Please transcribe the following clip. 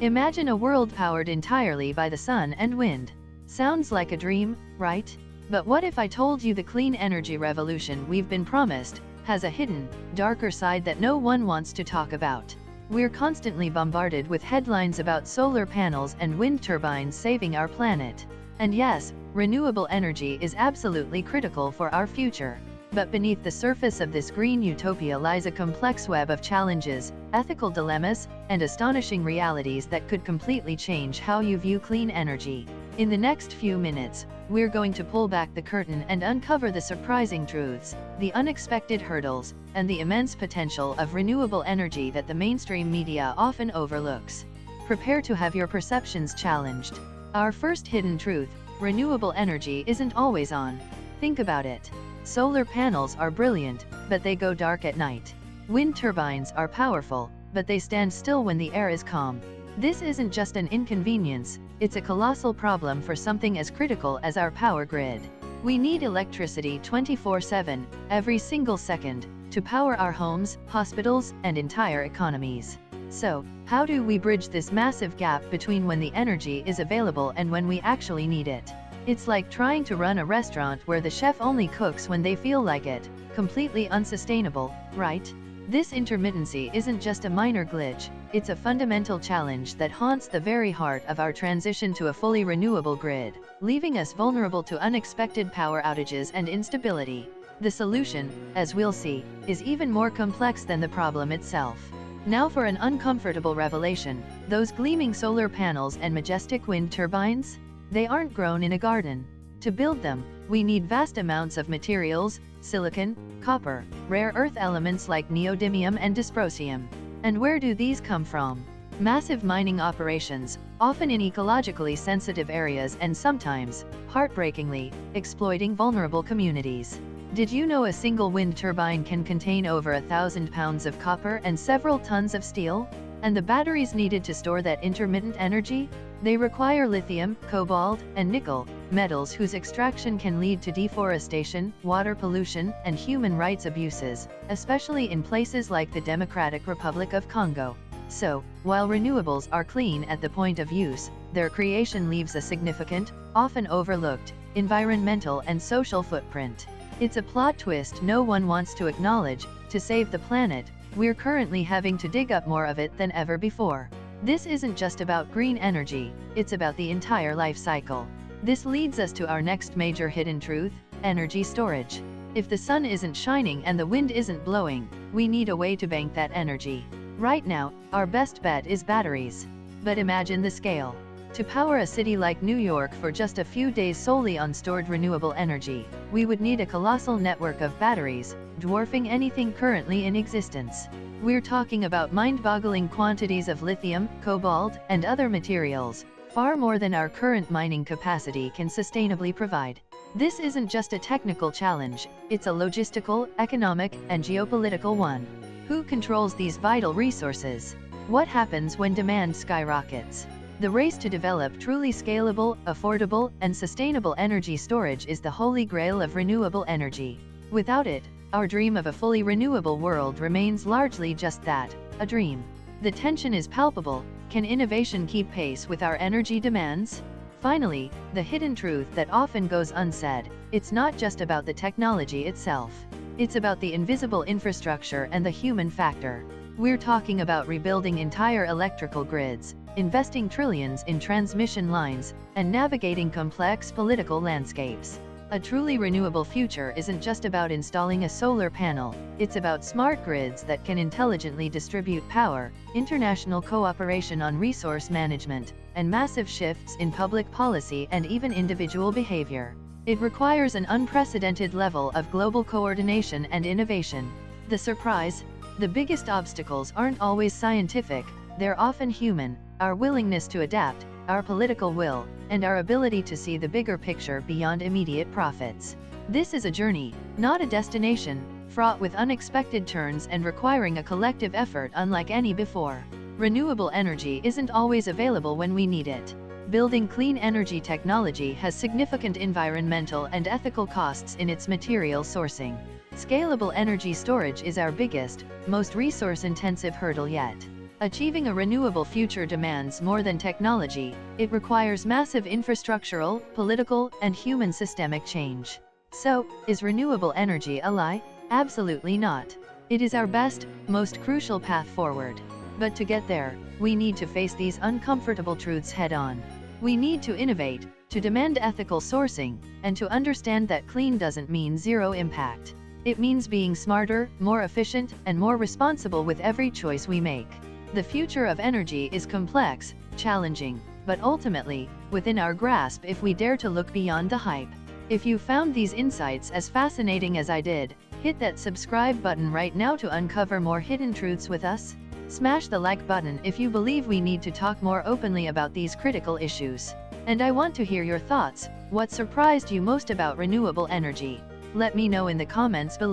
Imagine a world powered entirely by the sun and wind. Sounds like a dream, right? But what if I told you the clean energy revolution we've been promised has a hidden, darker side that no one wants to talk about? We're constantly bombarded with headlines about solar panels and wind turbines saving our planet. And yes, renewable energy is absolutely critical for our future. But beneath the surface of this green utopia lies a complex web of challenges, ethical dilemmas, and astonishing realities that could completely change how you view clean energy. In the next few minutes, we're going to pull back the curtain and uncover the surprising truths, the unexpected hurdles, and the immense potential of renewable energy that the mainstream media often overlooks. Prepare to have your perceptions challenged. Our first hidden truth: renewable energy isn't always on. Think about it. Solar panels are brilliant, but they go dark at night. Wind turbines are powerful, but they stand still when the air is calm. This isn't just an inconvenience, it's a colossal problem for something as critical as our power grid. We need electricity 24/7, every single second, to power our homes, hospitals, and entire economies. So, how do we bridge this massive gap between when the energy is available and when we actually need it? It's like trying to run a restaurant where the chef only cooks when they feel like it. Completely unsustainable, right? This intermittency isn't just a minor glitch, it's a fundamental challenge that haunts the very heart of our transition to a fully renewable grid, leaving us vulnerable to unexpected power outages and instability. The solution, as we'll see, is even more complex than the problem itself. Now for an uncomfortable revelation: those gleaming solar panels and majestic wind turbines? They aren't grown in a garden. To build them, we need vast amounts of materials: silicon, copper, rare earth elements like neodymium and dysprosium. And where do these come from? Massive mining operations, often in ecologically sensitive areas and sometimes, heartbreakingly, exploiting vulnerable communities. Did you know a single wind turbine can contain over 1,000 pounds of copper and several tons of steel? And the batteries needed to store that intermittent energy? They require lithium, cobalt, and nickel, metals whose extraction can lead to deforestation, water pollution, and human rights abuses, especially in places like the Democratic Republic of Congo. So, while renewables are clean at the point of use, their creation leaves a significant, often overlooked, environmental and social footprint. It's a plot twist no one wants to acknowledge. To save the planet, we're currently having to dig up more of it than ever before. This isn't just about green energy, it's about the entire life cycle. This leads us to our next major hidden truth: energy storage. If the sun isn't shining and the wind isn't blowing, we need a way to bank that energy. Right now, our best bet is batteries. But imagine the scale. To power a city like New York for just a few days solely on stored renewable energy, we would need a colossal network of batteries, dwarfing anything currently in existence. We're talking about mind-boggling quantities of lithium, cobalt, and other materials, far more than our current mining capacity can sustainably provide. This isn't just a technical challenge, it's a logistical, economic, and geopolitical one. Who controls these vital resources? What happens when demand skyrockets? The race to develop truly scalable, affordable, and sustainable energy storage is the holy grail of renewable energy. Without it, our dream of a fully renewable world remains largely just that, a dream. The tension is palpable. Can innovation keep pace with our energy demands? Finally, the hidden truth that often goes unsaid: it's not just about the technology itself. It's about the invisible infrastructure and the human factor. We're talking about rebuilding entire electrical grids, investing trillions in transmission lines, and navigating complex political landscapes. A truly renewable future isn't just about installing a solar panel, it's about smart grids that can intelligently distribute power, international cooperation on resource management, and massive shifts in public policy and even individual behavior. It requires an unprecedented level of global coordination and innovation. The surprise? The biggest obstacles aren't always scientific, they're often human: our willingness to adapt, our political will, and our ability to see the bigger picture beyond immediate profits. This is a journey, not a destination, fraught with unexpected turns and requiring a collective effort unlike any before. Renewable energy isn't always available when we need it. Building clean energy technology has significant environmental and ethical costs in its material sourcing. Scalable energy storage is our biggest, most resource-intensive hurdle yet. Achieving a renewable future demands more than technology, it requires massive infrastructural, political, and human systemic change. So, is renewable energy a lie? Absolutely not. It is our best, most crucial path forward. But to get there, we need to face these uncomfortable truths head-on. We need to innovate, to demand ethical sourcing, and to understand that clean doesn't mean zero impact. It means being smarter, more efficient, and more responsible with every choice we make. The future of energy is complex, challenging, but ultimately, within our grasp if we dare to look beyond the hype. If you found these insights as fascinating as I did, hit that subscribe button right now to uncover more hidden truths with us. Smash the like button if you believe we need to talk more openly about these critical issues. And I want to hear your thoughts. What surprised you most about renewable energy? Let me know in the comments below.